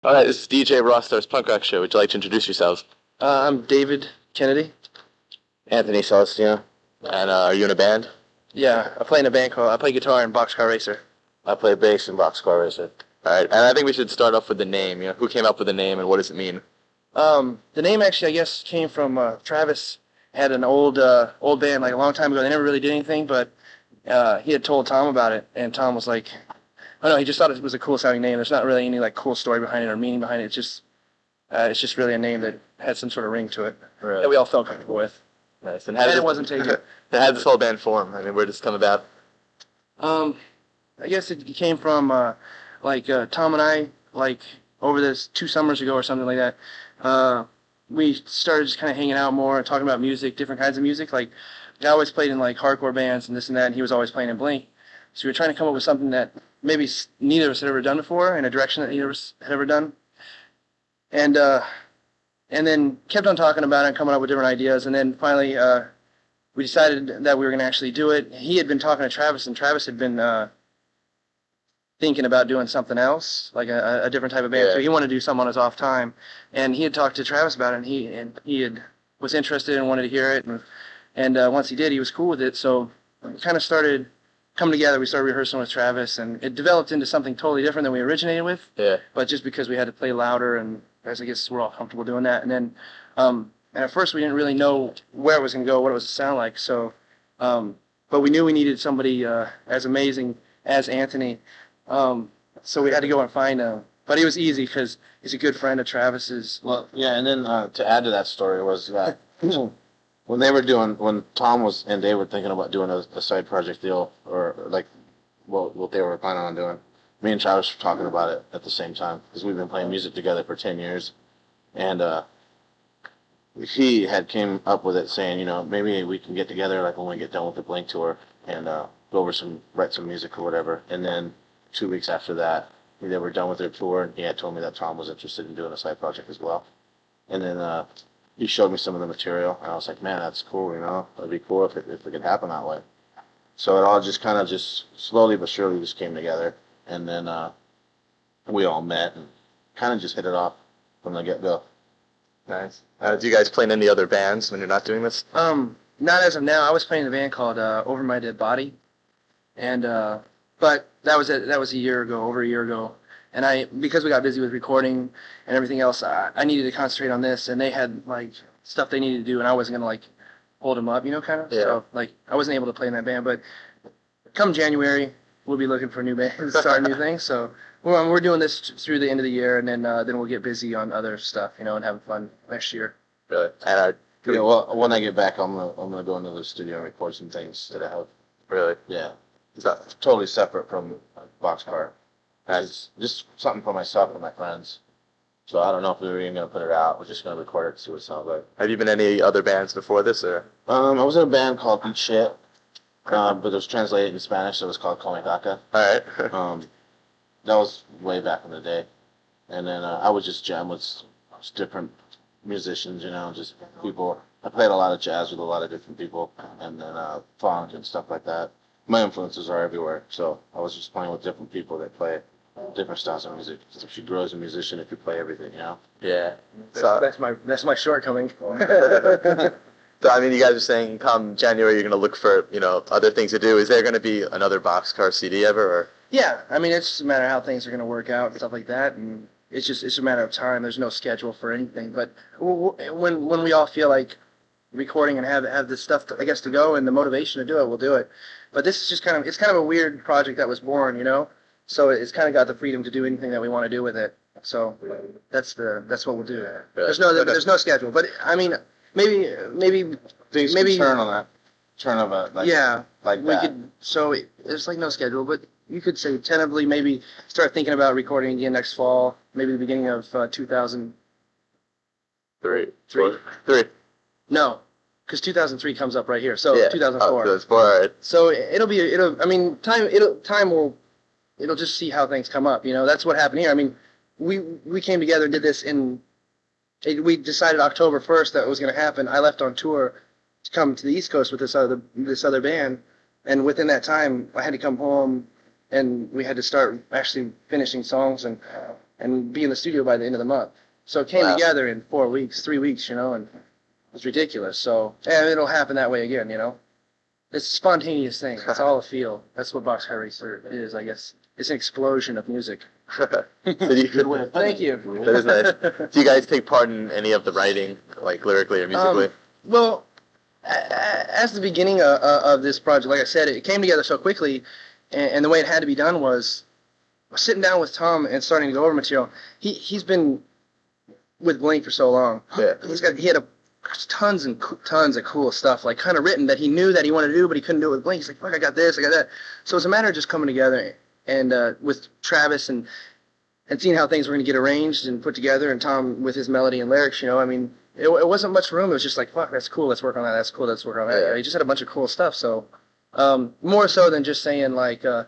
All right, this is DJ Rossstar's Punk Rock Show. Would you like to introduce yourselves? I'm David Kennedy. Anthony Celestino. And are you in a band? Yeah, I play guitar in Boxcar Racer. I play bass in Boxcar Racer. All right, and I think we should start off with the name. Who came up with the name and what does it mean? The name actually, I guess, came from Travis had an old band like a long time ago. They never really did anything, but he had told Tom about it, and Tom was like, "Oh no," he just thought it was a cool sounding name. There's not really any like cool story behind it or meaning behind it. It's just really a name that had some sort of ring to it Right. that we all felt comfortable with. Nice. And it wasn't taken. How did this whole band form? Where did this come about? I guess it came from Tom and I over this 2 summers ago or something like that. We started just kind of hanging out more and talking about music, different kinds of music. Like I always played in like hardcore bands and this and that, and he was always playing in Blink. So we were trying to come up with something that maybe neither of us had ever done before, in a direction that neither of us had ever done. And then kept on talking about it and coming up with different ideas. And then finally, we decided that we were going to actually do it. He had been talking to Travis, and Travis had been thinking about doing something else, like a different type of band. Yeah. So he wanted to do something on his off time, and he had talked to Travis about it, and he was interested and wanted to hear it, and once he did, he was cool with it. So we kind of started coming together. We started rehearsing with Travis, and it developed into something totally different than we originated with. Yeah. But just because we had to play louder, and as I guess we're all comfortable doing that, and then and at first we didn't really know where it was going to go, what it was to sound like. So, but we knew we needed somebody as amazing as Anthony. So we had to go and find him. But it was easy because he's a good friend of Travis's. Well, yeah, and then to add to that story was that when Tom was and they were thinking about doing a side project deal or like what they were planning on doing, me and Travis were talking about it at the same time because we've been playing music together for 10 years, and he had came up with it saying, maybe we can get together like when we get done with the Blink tour and write some music or whatever, and then 2 weeks after that, they were done with their tour, and he had told me that Tom was interested in doing a side project as well. And then he showed me some of the material, and I was like, man, that's cool, It'd be cool if it could happen that way. So it all just kind of just slowly but surely just came together, and then we all met and kind of just hit it off from the get-go. Nice. Do you guys play in any other bands when you're not doing this? Not as of now. I was playing in a band called Over My Dead Body, and but that was a year ago, over a year ago. And because we got busy with recording and everything else, I needed to concentrate on this, and they had like stuff they needed to do, and I wasn't gonna like hold them up, kind of. Yeah. So like I wasn't able to play in that band, but come January, we'll be looking for new bands, start new things. So we're doing this through the end of the year, and then we'll get busy on other stuff, and having fun next year. Really? And Yeah, well, when I get back, I'm gonna go into the studio and record some things that I have. really? Yeah, Is that totally separate from Boxcar. It's just something for myself and my friends. So I don't know if we were even gonna put it out. We're just gonna record it to see what it sounds like. Have you been in any other bands before this, or? I was in a band called Eat Shit, but it was translated in Spanish, so it was called Come Caca. All right. That was way back in the day. And then I would just jam with different musicians, just people. I played a lot of jazz with a lot of different people, and then funk and stuff like that. My influences are everywhere, so I was just playing with different people that play different styles of music. So if you grow as a musician, if you play everything, Yeah. So, That's my shortcoming. so, you guys are saying come January you're going to look for, other things to do. Is there going to be another Boxcar CD ever, or? Yeah, it's just a matter of how things are going to work out and stuff like that, and it's a matter of time. There's no schedule for anything, but when we all feel like recording and have this stuff to go and the motivation to do it, we'll do it. But this is just kind of a weird project that was born, so it's kind of got the freedom to do anything that we want to do with it. So that's what we'll do. Really? There's no schedule, but maybe Things maybe can turn on that. Turn of it. Like, yeah, like we that. could. So there's like no schedule, but you could say tentatively maybe start thinking about recording again next fall, maybe the beginning of 2000. Three. No, because 2003 comes up right here. So Yeah. 2004. Oh, 2004, all right. So it'll just see how things come up. That's what happened here. We came together and did this we decided October 1st that it was going to happen. I left on tour to come to the East Coast with this other band, and within that time I had to come home, and we had to start actually finishing songs, and and be in the studio by the end of the month. So it came Wow. together in 4 weeks, 3 weeks, you know, and it was ridiculous. So, and it'll happen that way again, you know. It's a spontaneous thing. It's all a feel. That's what Boxcar Racer is, I guess. It's an explosion of music. Good way of Thank putting it. you. That is nice. Do you guys take part in any of the writing, like lyrically or musically? Well, as the beginning of this project, like I said, it came together so quickly, and the way it had to be done was sitting down with Tom and starting to go over material. He's been with Blink for so long. Yeah. He had tons and tons of cool stuff, like kind of written that he knew that he wanted to do, but he couldn't do it with Blink. He's like, fuck, I got this, I got that. So it's a matter of just coming together and with Travis and seeing how things were going to get arranged and put together, and Tom with his melody and lyrics, you know, I mean, it wasn't much room. It was just like, fuck, that's cool, let's work on that, that's cool, let's work on that. Yeah. You know, he just had a bunch of cool stuff, so more so than just saying that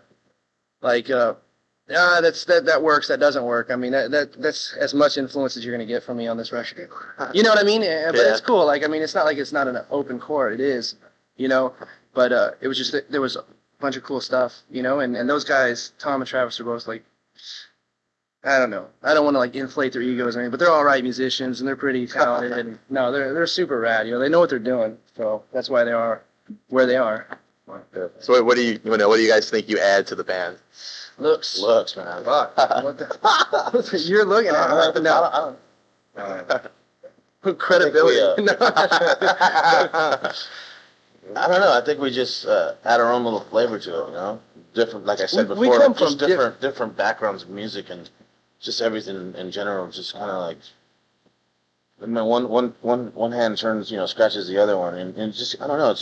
works, that doesn't work. I mean, that's as much influence as you're going to get from me on this record. You know what I mean? But Yeah. it's cool. Like, I mean, it's not like it's not an open chord. It is, you know, but it was just that there was a bunch of cool stuff, you know, and those guys, Tom and Travis, are both like, I don't know. I don't want to like inflate their egos or anything, but they're all right musicians and they're pretty talented. And no, they're super rad. You know, they know what they're doing, so that's why they are where they are. So what do you guys think you add to the band? Looks, man. fuck. What the? You're looking at it. No. Credibility. No. I don't know. I think we just add our own little flavor to it, you know? Different, like I said We before, come just from different backgrounds of music and just everything in general. Just kind of like, I mean, one hand turns, you know, scratches the other one, and just I don't know.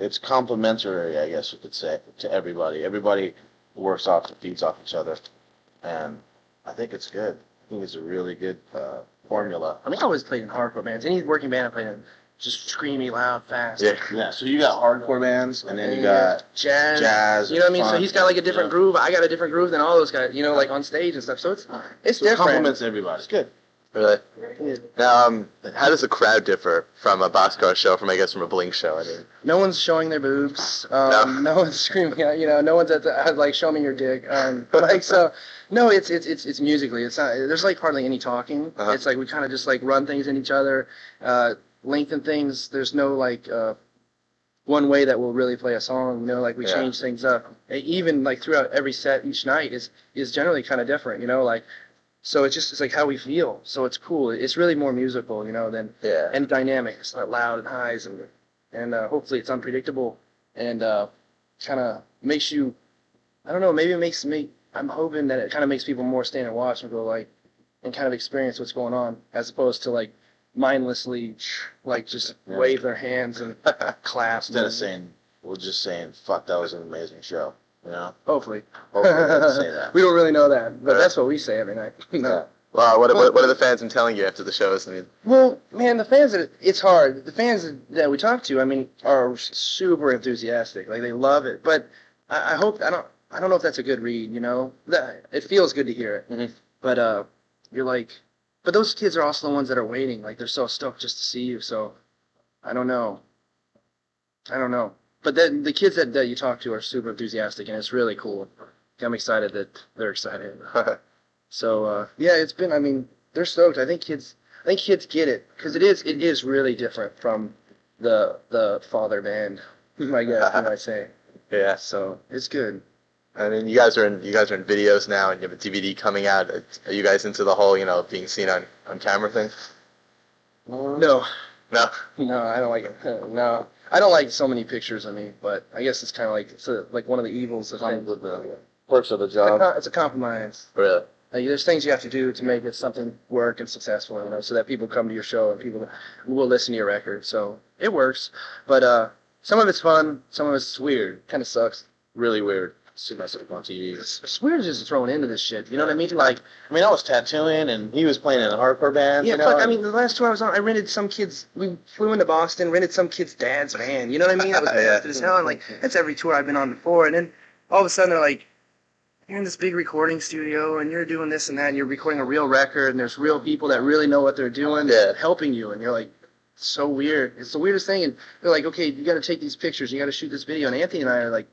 It's complementary, I guess you could say, to everybody. Everybody works off and feeds off each other, and I think it's good. I think it's a really good formula. I mean, I always played in hardcore bands. Any working band I played in, just screamy, loud, fast. Yeah. So you got hardcore bands, and then you got jazz. You know what I mean? So funk, he's got like a different groove. I got a different groove than all those guys. You know, like on stage and stuff. So it's So different. it complements everybody. It's good. Really? Yeah. Now, how does the crowd differ from a Boxcar show, from a Blink show? I mean, No one's showing their boobs. No. No one's screaming out. You know, no one's like, show me your dick. Like so. No, it's musically. It's not. There's like hardly any talking. Uh-huh. It's like we kind of just like run things in each other, lengthen things. There's no like one way that we'll really play a song. You know, like we Yeah. change things up. Even like throughout every set each night is generally kind of different. You know, like. So it's like how we feel. So it's cool. It's really more musical, you know, than yeah. and dynamic. It's not loud and highs and hopefully it's unpredictable and kind of makes you. I don't know. Maybe it makes me. I'm hoping that it kind of makes people more stand and watch and go like and kind of experience what's going on as opposed to like mindlessly like just wave their hands and clap Instead of saying, we're just saying, fuck, that was an amazing show. You know? Hopefully. Hopefully they'll say that. We don't really know that, but Right. that's what we say every night. No. Well, what are the fans been telling you after the shows? I mean, Well, man, the fans it's hard. The fans that we talk to, I mean, are super enthusiastic. Like they love it. But I hope I don't know if that's a good read. You know, it feels good to hear it. Mhm. But you're like, but those kids are also the ones that are waiting. Like they're so stoked just to see you. So I don't know. But then the kids that you talk to are super enthusiastic, and it's really cool. I'm excited that they're excited. So yeah, it's been. I mean, they're stoked. I think kids get it because it is really different from the father band. I guess you might say. yeah. So it's good. I mean, you guys are in videos now, and you have a DVD coming out. Are you guys into the whole, being seen on camera thing? No, No. I don't like it. No, I don't like so many pictures of me. But I guess it's kind of like like one of the evils of Comes things. with the perks of the job. It's a compromise. Really? Like, there's things you have to do to make it something work and successful, you know, so that people come to your show and people will listen to your record. So it works, but some of it's fun, some of it's weird. Kind of sucks. Really weird. See myself on TV. It's weird just throwing into this shit. You know what I mean? Like, I mean, I was tattooing, and he was playing in a hardcore band. yeah, you know? fuck. I mean, the last tour I was on, I rented some kids. We flew into Boston, rented some kid's dad's van. You know what I mean? That was Yeah. bastard as hell. And like, that's every tour I've been on before. And then all of a sudden they're like, you're in this big recording studio and you're doing this and that and you're recording a real record and there's real people that really know what they're doing Yeah. helping you and you're like, it's so weird. It's the weirdest thing. And they're like, okay, you got to take these pictures. You got to shoot this video. And Anthony and I are like,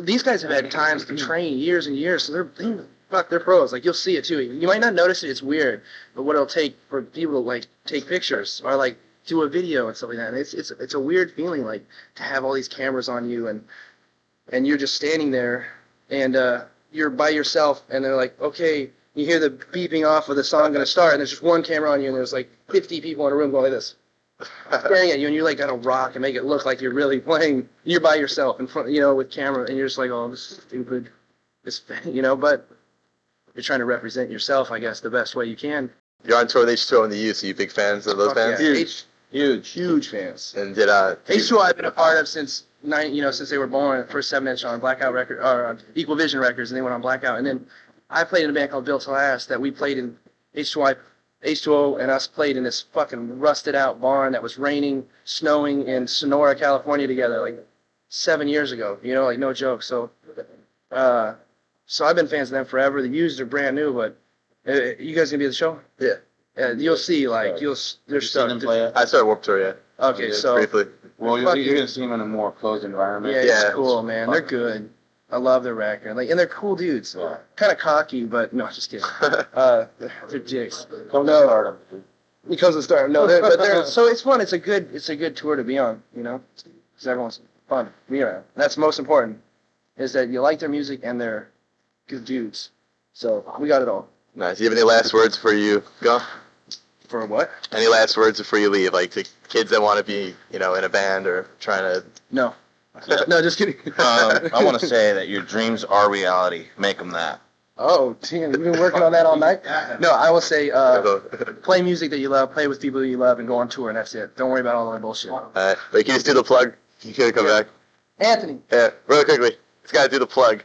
these guys have had times to train years and years. So they're fuck, they're pros. Like, you'll see it too. You might not notice it. It's weird, but what it'll take for people to like take pictures or like do a video and stuff like that. And it's a weird feeling, like to have all these cameras on you and you're just standing there and you're by yourself and they're like, okay, you hear the beeping off of the song gonna start and there's just one camera on you and there's like 50 people in a room going like this, staring at you, and you like gotta rock and make it look like you're really playing. You're by yourself in front, with camera, and you're just like, oh, this is stupid, but you're trying to represent yourself, I guess, the best way you can. You're on tour with H2O and the Youth. Are you big fans of those bands? Yeah. Huge fans. And did H2O I've been a part of since since they were born. First 7-inch on Blackout record or on Equal Vision Records, and they went on Blackout. And then I played in a band called Built to Last that we played in. H2O and us played in this fucking rusted out barn that was raining, snowing in Sonora, California together like 7 years ago. Like no joke. So I've been fans of them forever. The Used are brand new, but you guys gonna be at the show? Yeah. You'll see, like they're stuck. I started Warped Tour, yeah. Okay, so briefly. Well, you're gonna see them in a more closed environment. Yeah, it's cool, man. They're good. I love their record. Like, and they're cool dudes. Yeah. Kind of cocky, but no, just kidding. They're dicks. No, because of Stardom. No, but they're so it's fun. It's a good tour to be on. Because everyone's fun. That's most important. Is that you like their music and they're good dudes. So we got it all. Nice. You have any last words before you go? For what? Any last words before you leave? Like to kids that want to be, in a band or trying to. No. No, just kidding. I want to say that your dreams are reality. Make them that. Oh, damn. You've been working on that all night? No, I will say play music that you love, play with people that you love, and go on tour, and that's it. Don't worry about all that bullshit. Wait, can you just do the plug? You can come back. Anthony. Yeah, really quickly. Just got to do the plug.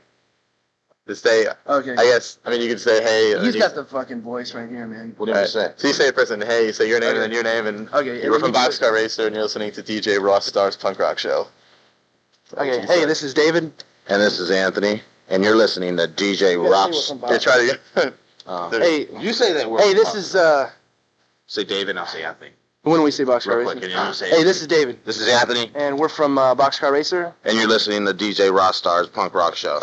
To say, okay. I guess, you can say, hey. He's got the fucking voice right here, man. What do you say? So you say a person, hey, you say your name and then your name, and you're from Boxcar Racer, and you're listening to DJ Rossstar's Punk Rock Show. Okay, hey, this is David. And this is Anthony. And you're listening to DJ Rocks. Yeah, try to hey, you say that word. Hey, this is, say David, and I'll say Anthony. When we say Boxcar Real Racer? quick, say hey, this is David. This is Anthony. And we're from Boxcar Racer. And you're listening to DJ Rossstar's Punk Rock Show.